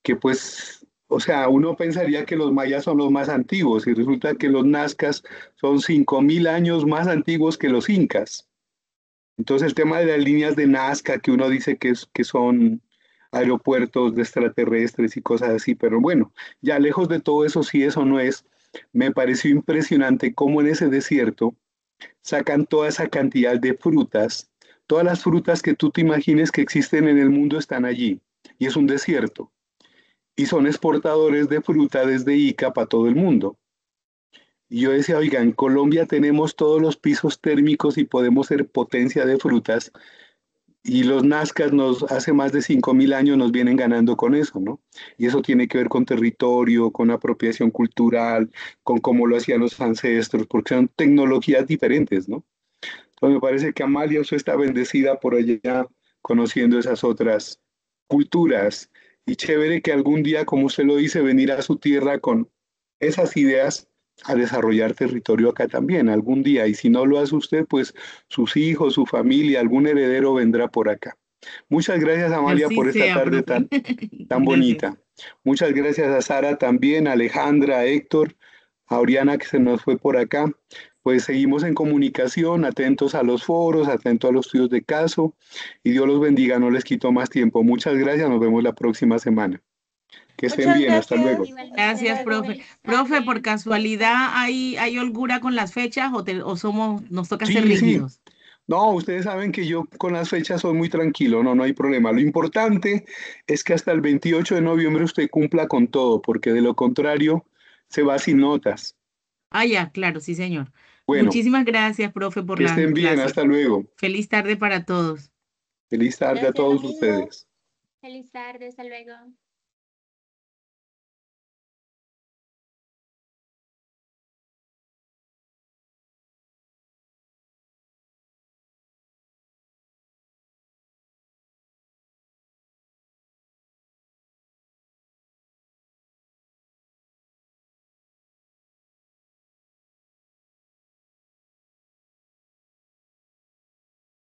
que pues, o sea, uno pensaría que los mayas son los más antiguos y resulta que los nazcas son 5.000 años más antiguos que los incas. Entonces el tema de las líneas de Nazca que uno dice que son aeropuertos de extraterrestres y cosas así, pero bueno, ya lejos de todo eso, si eso no es, me pareció impresionante cómo en ese desierto sacan toda esa cantidad de frutas. Todas las frutas que tú te imagines que existen en el mundo están allí. Y es un desierto. Y son exportadores de fruta desde Ica para todo el mundo. Y yo decía, oiga, en Colombia tenemos todos los pisos térmicos y podemos ser potencia de frutas. Y los Nazcas nos, hace más de 5.000 años nos vienen ganando con eso, ¿no? Y eso tiene que ver con territorio, con apropiación cultural, con cómo lo hacían los ancestros, porque son tecnologías diferentes, ¿no? Entonces me parece que Amalia usted está bendecida por allá conociendo esas otras culturas y chévere que algún día, como usted lo dice, venir a su tierra con esas ideas a desarrollar territorio acá también, algún día. Y si no lo hace usted, pues sus hijos, su familia, algún heredero vendrá por acá. Muchas gracias, Amalia, Así por esta sea, tarde profe. tan Gracias. bonita. Muchas gracias a Sara también, a Alejandra, a Héctor, a Oriana que se nos fue por acá. pues seguimos en comunicación, atentos a los foros, atentos a los estudios de caso, y Dios los bendiga, no les quito más tiempo. Muchas gracias, nos vemos la próxima semana. Que estén Muchas bien, hasta gracias. luego. Igualmente, Gracias, luego, profe. feliz Profe, tarde. por casualidad, ¿hay holgura con las fechas o nos toca ser Sí, sí. rígidos? No, ustedes saben que yo con las fechas soy muy tranquilo, no hay problema. Lo importante es que hasta el 28 de noviembre usted cumpla con todo, porque de lo contrario se va sin notas. Ah, ya, claro, sí, señor. Bueno, Muchísimas gracias, profe, por que la estén bien, clase. hasta luego. Feliz tarde para todos. Feliz tarde a Gracias, lo todos mismo. ustedes. Feliz tarde, hasta luego.